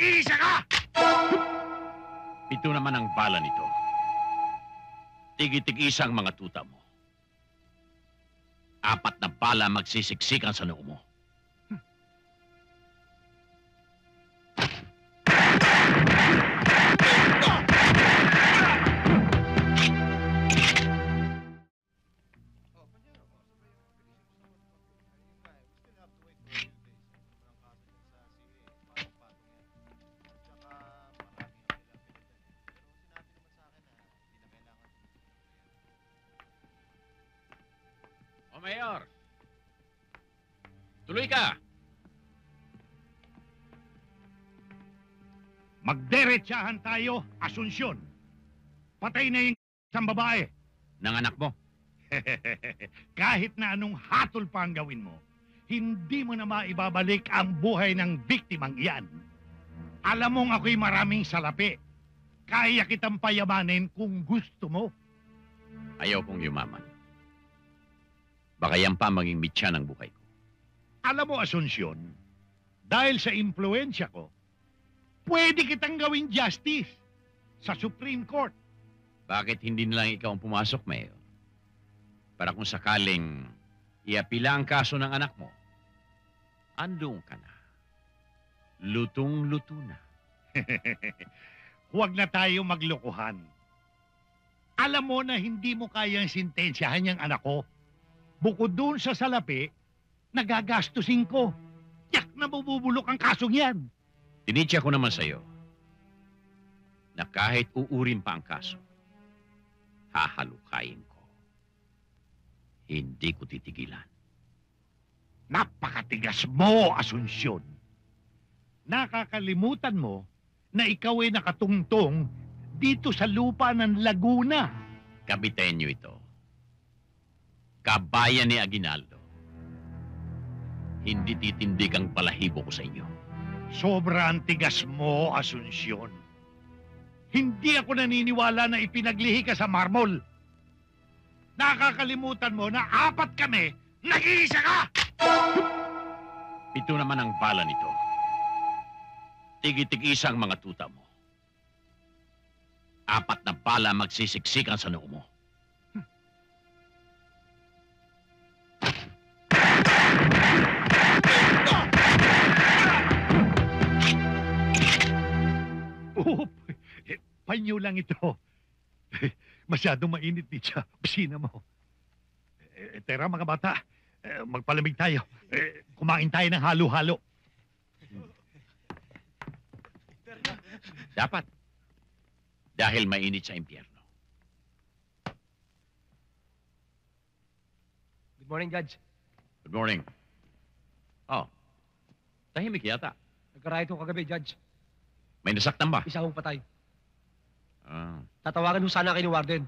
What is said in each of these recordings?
Nag-iisa ka! Ito naman ang bala nito. Tig-isang mga tuta mo. 4 na bala magsisiksikan sa noo mo. O, Mayor. Tuloy ka. Magderetsahan tayo, Asunsyon. Patay na yung isang babae. Ng anak mo. Kahit na anong hatol pa ang gawin mo, hindi mo na maibabalik ang buhay ng biktimang iyan. Alam mong ako'y maraming salapi. Kaya kitang payamanin kung gusto mo. Ayaw kong yumaman. Baka yan pa maging mitya ng buhay ko. Alam mo, Asunsyon, dahil sa impluensya ko, pwede kitang gawing justice sa Supreme Court. Bakit hindi na lang ikaw ang pumasok, Mayor? Para kung sakaling iapila ang kaso ng anak mo, andun ka na. Lutong-luto na. Huwag na tayo maglokohan. Alam mo na hindi mo kayang sintensyahan yung anak ko. Bukod doon sa salapi, nagagastusin ko. Yak na mabubulok ang kasong yan. Tinitya ko naman sa'yo na kahit uurin pa ang kaso, hahalukayin ko. Hindi ko titigilan. Napakatigas mo, Asunsyon. Nakakalimutan mo na ikaw ay nakatungtong dito sa lupa ng Laguna. Kabitenyo ito. Kabayan ni Aguinaldo. Hindi titindig ang balahibo ko sa inyo. Sobrang tigas mo, Asunsyon. Hindi ako naniniwala na ipinaglihi ka sa marmol. Nakakalimutan mo na 4 kami, nag-iisa ka! Ito naman ang bala nito. Tig-isang mga tuta mo. 4 na bala magsisiksikan sa noo mo. Oh, panyo lang ito. Masyadong mainit dito sa opisina mo. Tara mga bata, magpalamig tayo. Kumain tayo ng halo-halo. Dapat. Dahil mainit sa impyerno. Good morning, Judge. Good morning. Oh, tahimik yata. Nagkarayot ko kagabi, Judge. May nasaktan ba? Isa hong patay. Ah. Tatawagan ho sana kayo ni Warden.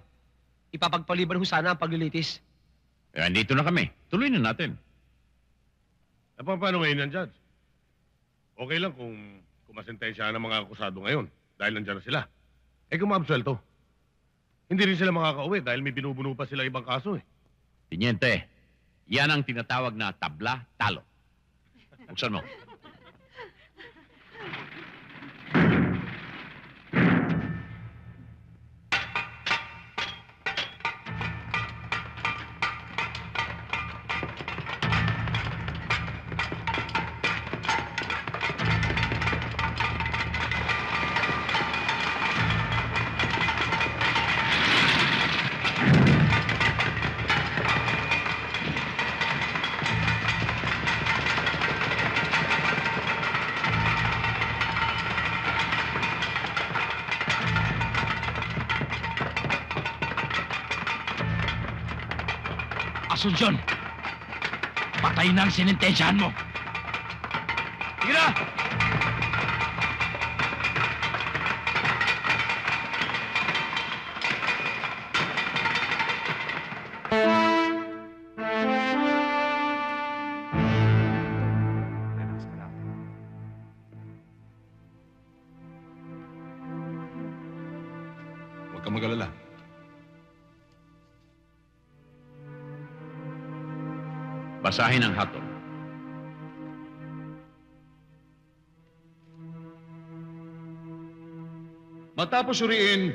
Ipapagpaliban ho sana ang paglilitis. Andito na kami. Tuloy na natin. Paano ngayon yan, Judge? Okay lang kung masentensyahan ng mga akusado ngayon dahil nandyan na sila. Eh kung maabsuelto, hindi rin sila makakauwi dahil may binubuno pa sila ibang kaso eh. Tiniente, yan ang tinatawag na tabla-talo. Buksan mo. Asunsyon, patay na ang sinintensyahan mo. Sige na! Relax ka lang. Huwag kang mag-alala. Basahin ang hatol. Matapos suriin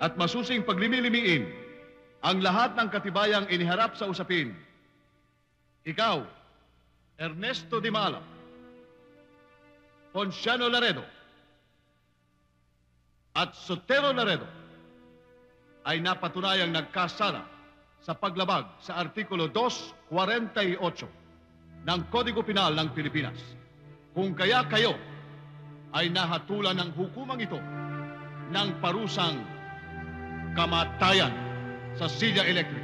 at masusing paglimilimiin ang lahat ng katibayang iniharap sa usapin, ikaw, Ernesto Di Mala, Ponciano Laredo, at Sotero Laredo ay napatunayang nagkasala sa paglabag sa Artikulo 248 ng Kodigo Penal ng Pilipinas. Kung kaya kayo ay nahatulan ng hukumang ito ng parusang kamatayan sa silya elektrika.